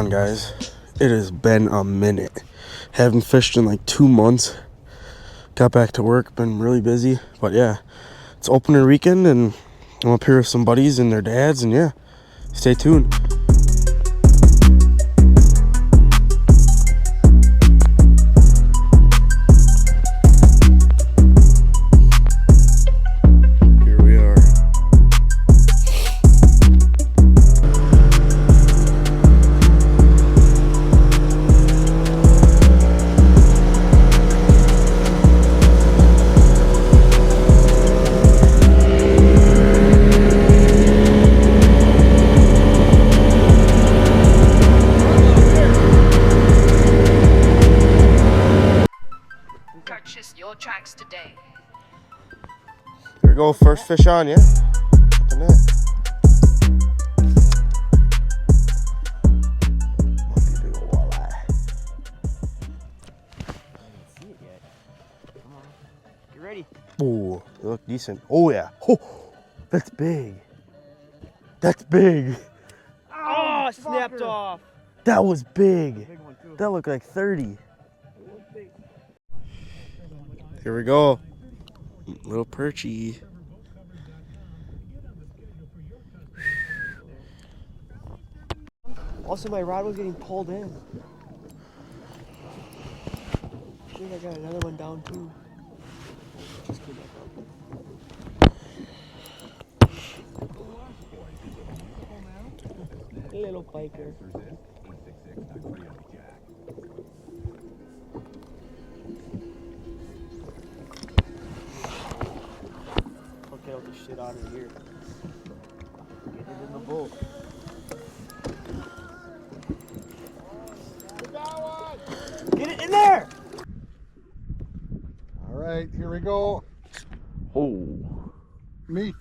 on, guys? It has been a minute. Haven't fished in like 2 months. Got back to work, been really busy. But yeah, it's opener weekend and I'm up here with some buddies and their dads, and yeah, stay tuned. Purchase your tracks today. Here we go, first fish on, yeah? The net. Must be a big old walleye. See it yet. Come on. You ready? Oh, they look decent. Oh yeah. Oh, that's big. That's big. Oh, snapped off. That was big. Big one too. That looked like 30. Here we go. Little perchy. Also, my rod was getting pulled in. I think I got another one down too. Just came back up. Little biker. Get all the shit out of here. Get it in the boat. Get it in there! All right, here we go. Oh. Meat.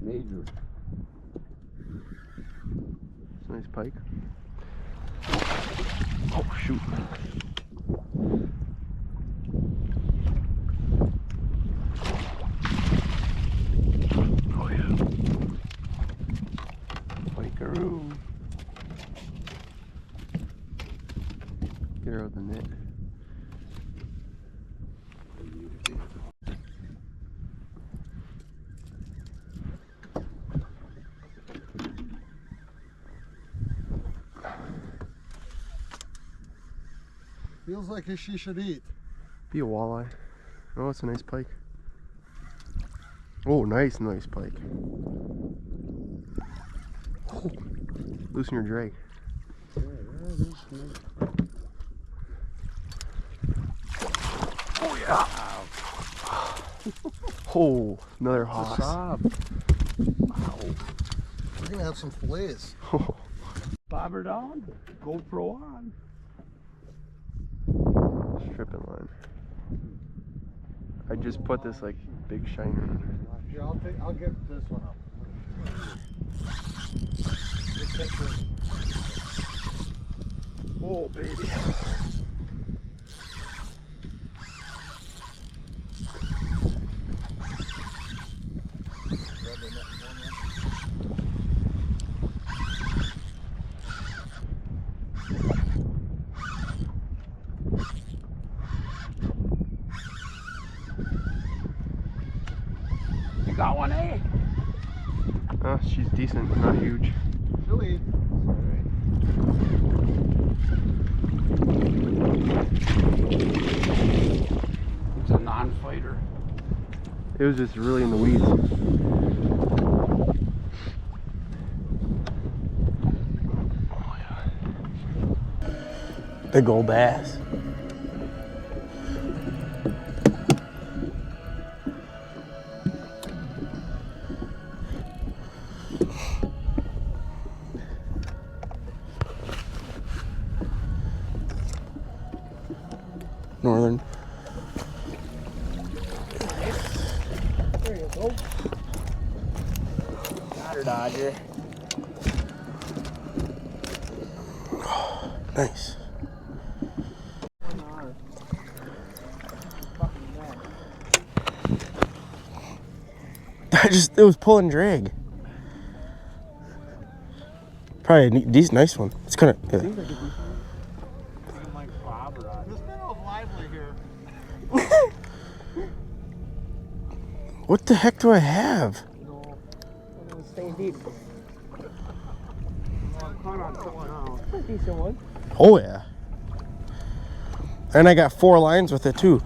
Major. Nice pike. Oh shoot. Oh yeah. Pikaroo. Get her out the net. Feels like she should eat. Be a walleye. Oh, it's a nice pike. Oh, nice pike. Oh, loosen your drag. Oh yeah. Oh, another hoss. Wow. We're gonna have some fillets. Oh. Bobber down, GoPro on. Stripping line. I just put this like big shiner in. Yeah, I'll get this one up. Oh baby. You got one, eh? Oh, she's decent, not huge. She'll eat. It's a non-fighter. It was just really in the weeds. Oh yeah. Big old bass. Northern. There you go. Got her, Dodger. Nice. It was pull and drag. Probably a decent, nice one. It's kind of. Yeah. Seems like a decent one. I'm like bobber on it. This minnow's lively here. What the heck do I have? No, it's staying deep. I'm caught on something now. It's a decent one. Oh yeah. And I got 4 lines with it too.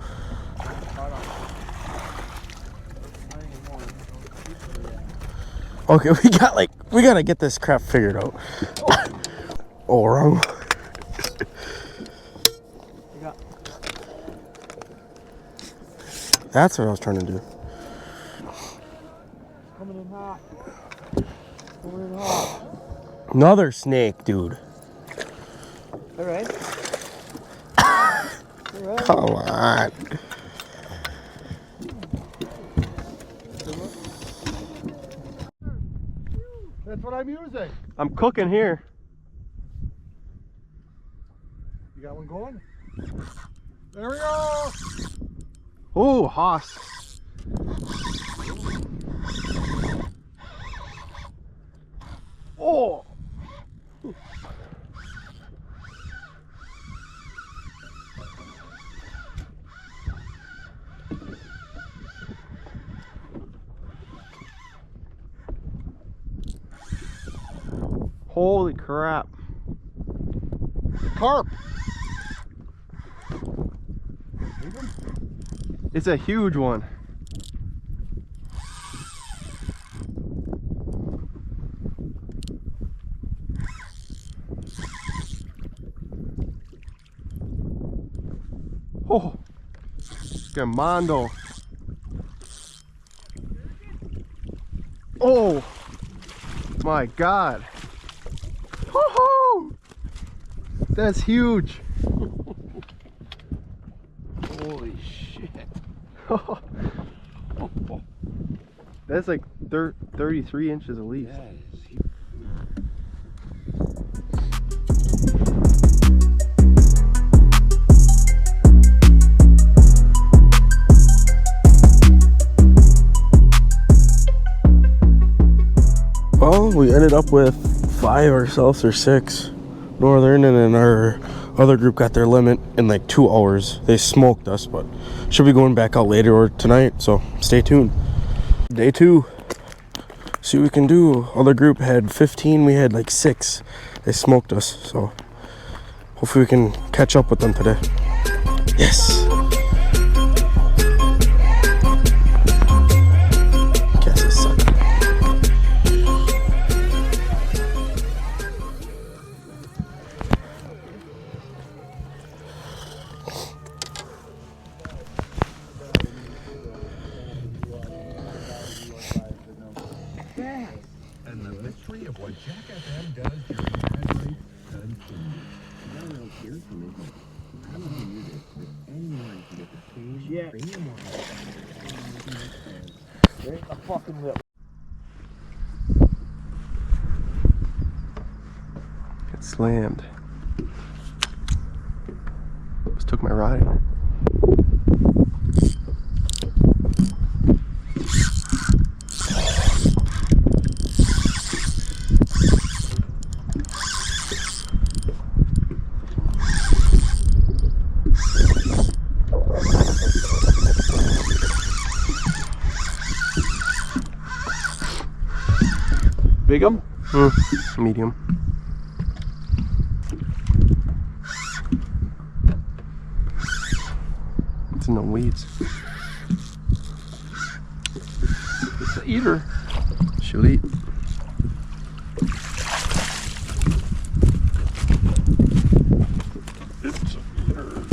Okay, we gotta get this crap figured out. Oh, wrong. That's what I was trying to do. Coming in hot. Coming in hot. Another snake, dude. All right. Come on. That's what I'm using. I'm cooking here. You got one going? There we go. Oh, Haas. Oh. Holy crap. Carp. It's a huge one. Oh, Gamondo. Oh my God. Woohoo! That's huge. Holy shit. That's like 33 inches at least. That is huge. Well, we ended up with 5 ourselves or 6 northern, and then our other group got their limit in like 2 hours. They smoked us, but should be going back out later or tonight, so stay tuned. Day 2. See what we can do. Other group had 15, we had like 6. They smoked us, so hopefully we can catch up with them today. Yes. Guess it sucks. And the mystery of what Jack FM does during ad breaks continues. I don't know, here's the mission. I don't know you this, but anyone can get the change. Yeah. Premium one. Right in the fucking lip. It slammed. Just took my ride. Big 'em? Medium. It's in the weeds. It's an eater. She'll eat. It's an eater.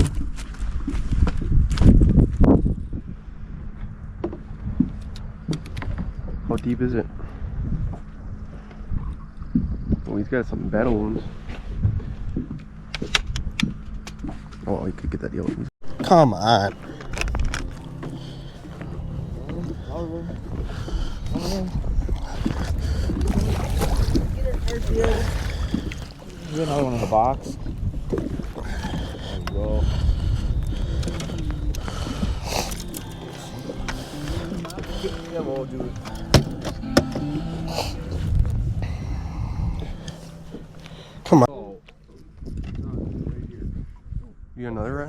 How deep is it? Oh, he's got some battle wounds. Oh, he could get that yellow. Come on. There's another one in the box. There we go. Get me them old dude.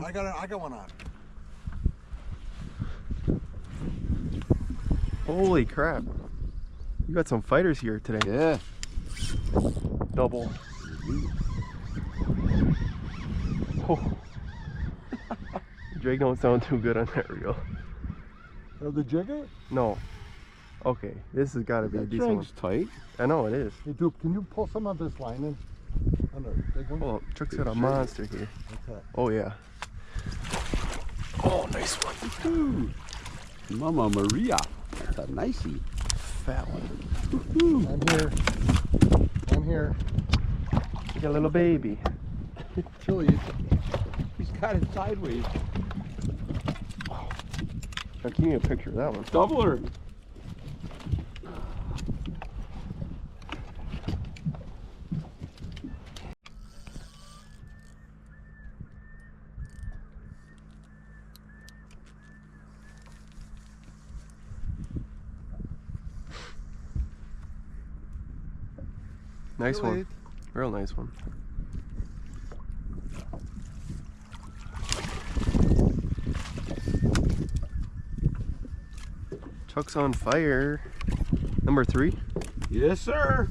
I got one on. Holy crap. You got some fighters here today. Yeah. Double. Oh. Drake don't sound too good on that reel. The jigger? No. Okay, this has got to be a That decent one. drag's tight. I know it is. Hey, Duke, can you pull some of this line in? On the big one? Oh, Chuck's got a monster here. What's that? Oh yeah. Oh, nice one. Ooh. Mama Maria. That's a nicey. Fat one. I'm here. You got a little baby. Chili. He's got it sideways. Now, give me a picture of that one. Doubler. Nice one. Real nice one. Chuck's on fire. Number 3. Yes, sir.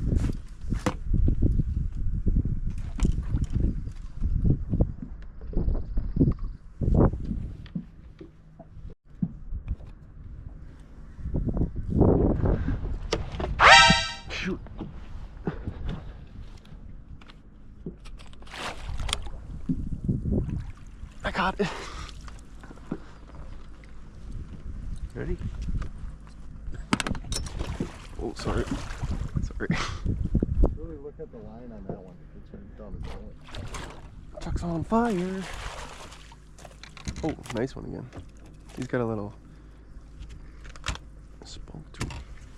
Shoot. I got it. Ready? Oh, sorry. Sorry. Really look at the line on that one. It's down the gullet. Chuck's on fire. Oh, nice one again. He's got a little spoke to him.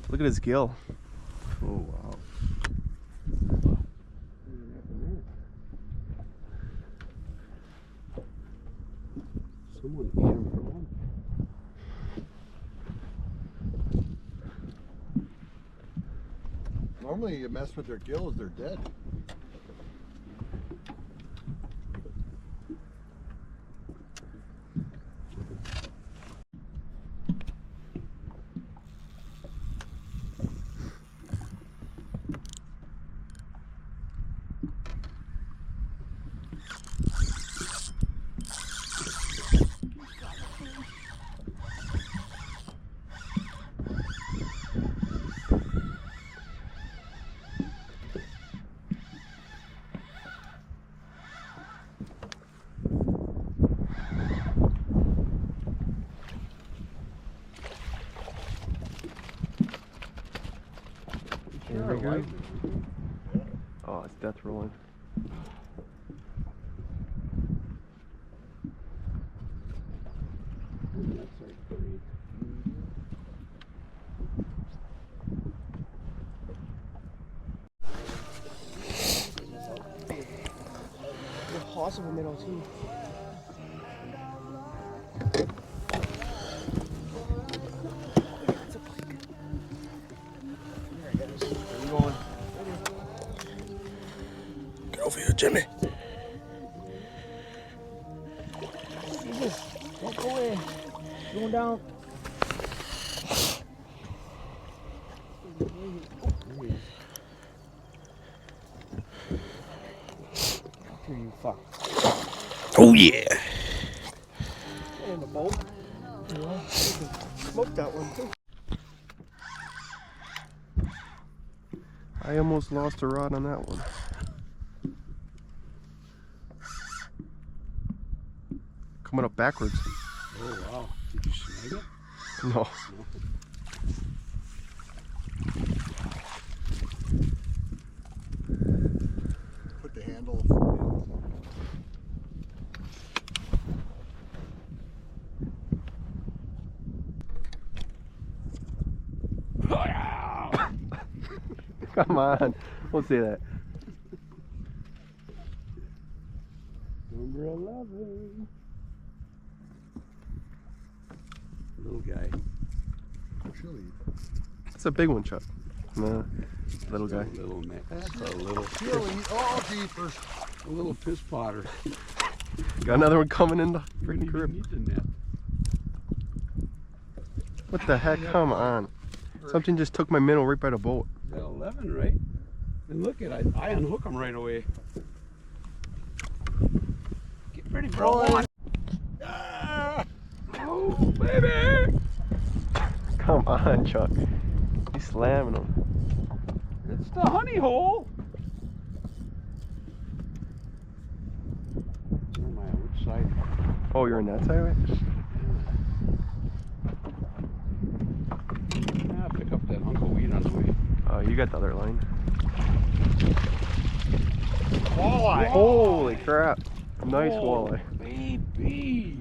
Look at his gill. Oh, wow. Someone ate him for one. Normally you mess with their gills, they're dead. There we go. Oh, it's death rolling. Possible middle too. Get over here, Jimmy. Jesus, don't go away. Going down. Here you fuck. Oh yeah. In the boat. Yeah, smoked that one too. I almost lost a rod on that one. Coming up backwards. Oh, wow. Did you snag it? No. Put the handle. Come on. Don't say that. Number 11. Little guy. Chili. It's a big one, Chuck. Nah, little guy. Little man. That's a little Chili. Oh, jeepers. piss potter. Got another one coming in the freaking crib. Needs a net. What the heck? Come on. Something just took my minnow right by the boat. Got 11, right? And look at it, I unhook them right away. Get ready, bro. Ah! Oh, baby! Come on, Chuck. He's slamming them. It's the honey hole. Where am I? Which side? Oh, you're on that side, right? Ah, pick up that Uncle Weed on the way. Oh, you got the other line. Walleye. Holy crap. Nice Oh, walleye. Baby!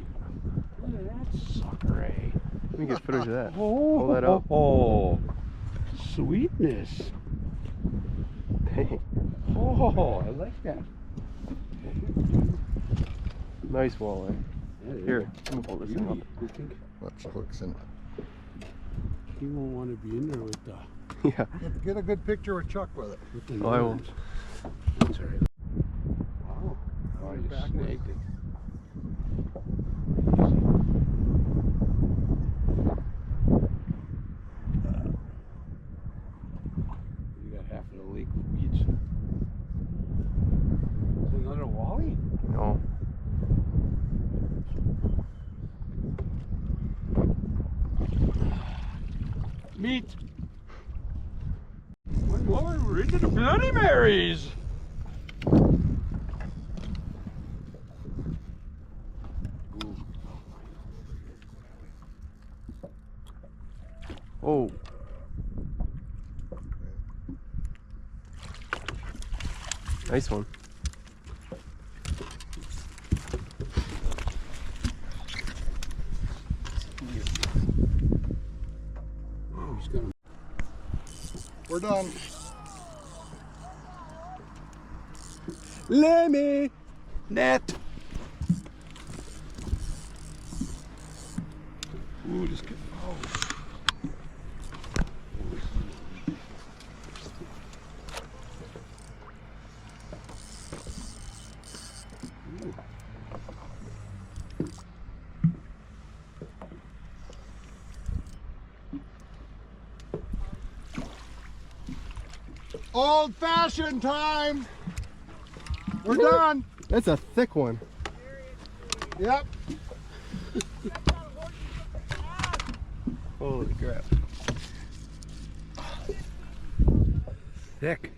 Look at that sucker, eh? Let me get footage of that. Oh, Pull that up. Oh, sweetness. Hey, Oh, I like that. nice walleye. That is Here, let me pull this thing up. beauty. You think Lots of hooks in. he won't want to be in there with the Yeah. Get a good picture with Chuck with it. Oh, I won't. That's all right. Wow. Oh, you Back snagged it. You got half of the lake weeds. Is it another wally? No. Meat. Well, we're into the Bloody Marys. Oh. Nice one. Oh, he's gonna. We're done. Lemmy net. Ooh, just get. Oh. Old fashioned time. We're done. That's a thick one. Yep. Holy crap. Thick.